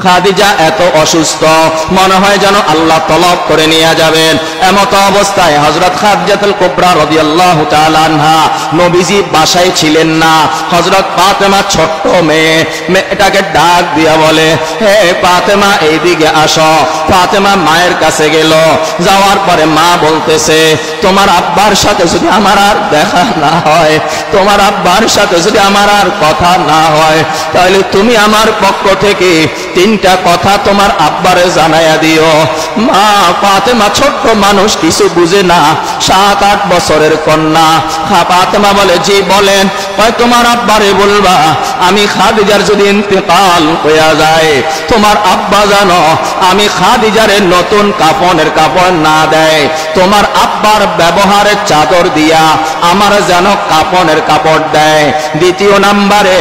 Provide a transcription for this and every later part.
খাদিজা এত অসুস্থ, মনে হয় যেন আল্লাহ তলব করে নিয়ে যাবেন। এমত অবস্থায় হযরত খাদিজাতুল কুবরা রাদিয়াল্লাহু তাআলা আনহা নবীজি বাসায় ছিলেন না। হযরত ফাতেমা ছোট্ট মেয়েটাকে ডাক দিয়া বলে, হে ফাতেমা এইদিকে আসো। ফাতেমা মায়ের কাছে গেল, যাওয়ার পরে মা বলতেছে, তোমার আব্বার সাথে যদি আমার আর দেখা না হয়, তোমার আব্বার সাথে যদি আমার আর কথা না হয়, তাহলে তুমি আমার পক্ষ থেকে তিনটা কথা তোমার আব্বারে জানাইয়া দিও। মা ফাতেমা ছোট্ট মানুষ, কিছু বুঝে না, 7-8 বছরের কন্যা। ফাতেমা বলে, জি বলেন। তোমার আব্বারে বলবা আমি খাদিজার যদি ইন্তেকাল হইয়া যায়, তোমার আব্বা জানো আমি খাদিজারে নতুন কাপড়ের কাপড় না দেয়, তোমার আব্বার ব্যবহারের চাদর দিয়া আমার যেন কাপড়ের কাপড় দেয়। দ্বিতীয় নাম্বারে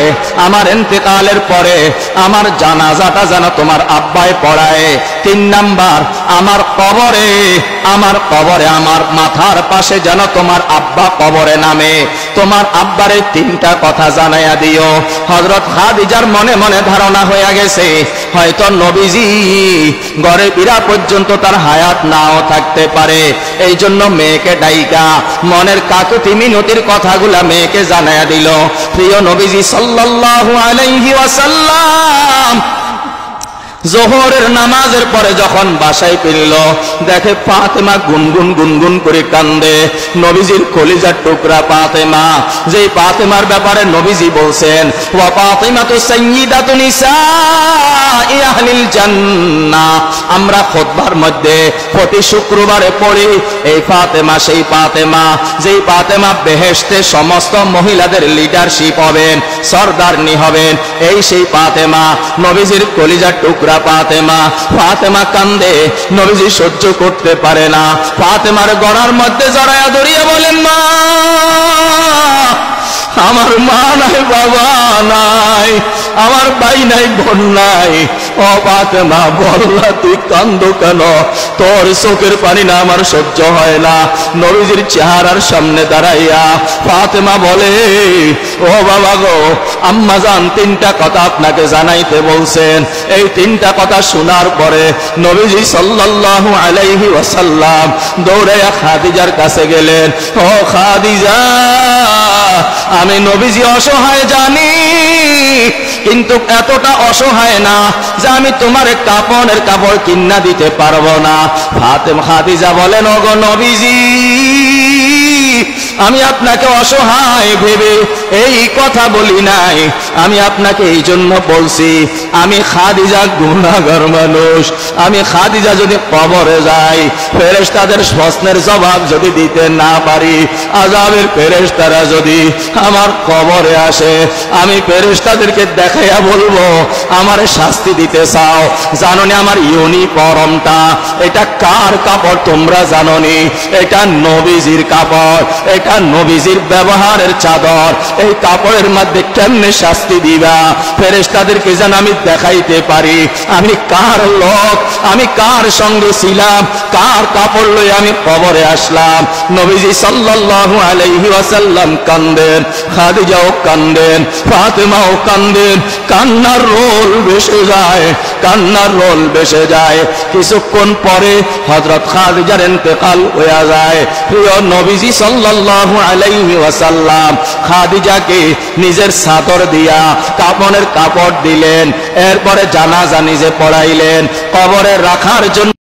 আমার ইন্তেকালের পরে আমার জানাজাটা যেন তোমার আব্বাই পড়ায়। 3 নাম্বার আমার কবরে আমার মাথার পাশে যেন তোমার আব্বা কবরে নামে। তোমার আব্বারে 3টা কথা জানাইয়া দিও। হযরত খাদিজার মনে মনে ধারণা হয়ে গেছে হয়তো নবীজি ঘরে ফিরা পর্যন্ত তার হায়াত নাও থাকতে পারে। এই জন্য মেয়েকে ডাইকা মনের কাকুতি মিনতির কথাগুলা মেয়েকে জানাইয়া দিল। প্রিয় নবীজি সাল্লাল্লাহু আলাইহি ওয়াসাল্লাম জোহরের নামাজের পরে যখন বাসায় ফিরল, দেখে ফাতেমা গুনগুন করে কান্দে। নবীজির কলিজার টুকরা ফাতেমা, যে ফাতেমার ব্যাপারে নবীজি বলছেন, ওয়া ফাতিমাতু সাইয়্যিদাতু নিসাই আহলিল জান্নাহ। আমরা খুতবার মধ্যে প্রতি শুক্রবারে পড়ি, এই ফাতেমা সেই ফাতেমা, যেই ফাতেমা বেহেশতে সমস্ত মহিলাদের লিডারশিপ হবেন, সরদারনি হবেন। এই সেই ফাতেমা, নবীজির কলিজার টুকরা ফাতেমা। ফাতেমা কান্দে, নবীজি সহ্য করতে পারে না। ফাতেমার গড়ার মধ্যে জড়ায়া ধরিয়া বলেন, মা আমার মা নাই, বাবা নাই, আমার ভাই নাই, বোন নাই। ও ফাতেমা বললা তুই কান্দো কেন? তোর চোখের পানি না আমার সহ্য হয় না। নবীজির চেহারার সামনে দাঁড়াইয়া ফাতেমা বলে, ও বাবা গো, আম্মা জান 3টা কথা আপনাকে জানাইতে বলছেন। এই 3টা কথা শোনার পরে নবীজি সাল্লাল্লাহু আলাইহি ওয়াসাল্লাম দৌড়াইয়া খাদিজার কাছে গেলেন। ও খাদিজা, আমি নবীজি অসহায় জানি, কিন্তু এতটা অসহায় না যে আমি তোমার কাপড়ের কাপড় কিনা দিতে পারবো না। ফাতেমা খাদিজা বলেন, ওগো নবীজি, আমি আপনাকে অসহায় ভেবে এই কথা বলি নাই, আমি আপনাকে এই জন্য বলছি, আমি খাদিজা গুনাহগার মানুষ। আমি খাদিজা যদি কবরে যাই, ফেরেশতাদের প্রশ্নের জবাব যদি দিতে না পারি, আযাবের ফেরেশতারা যদি আমার কবরে আসে, আমি ফেরেশতাদেরকে দেখাইয়া বলবো আমারে শাস্তি দিতে চাও। জানোনি আমার ইউনিফর্মটা এটা কার কাপড়? তোমরা জানোনি এটা নবীজির কাপড়, এটা নবীজির ব্যবহারের চাদর। এই কাপড়ের মধ্যে কেমনে শাস্তি দিবা? ফেরেশতাদেরকে যেন আমি দেখাইতে পারি আমি কার লোক, আমি কার সঙ্গে ছিলাম, কার কাপড় লই আমি কবরে আসলাম। নবীজি সাল্লাল্লাহু আলাইহি ওয়াসাল্লাম কান্দেন, খাদিজাও কান্দেন, ফাতেমাও কান্দেন। কান্নার রোল ভেসে যায়, কান্নার রোল ভেসে যায়। কিছুক্ষণ পরে হযরত খাদিজার ইন্তেকাল হয়ে যায়। প্রিয় নবীজি সাল্লাল্লাহু আলাইহি ওয়াসাল্লাম খাদিজাকে নিজের চাদর দিয়া কাপড়ের কাপড় দিলেন। এরপরে জানাজা নিজে পড়াইলেন, কবরে রাখার জন্য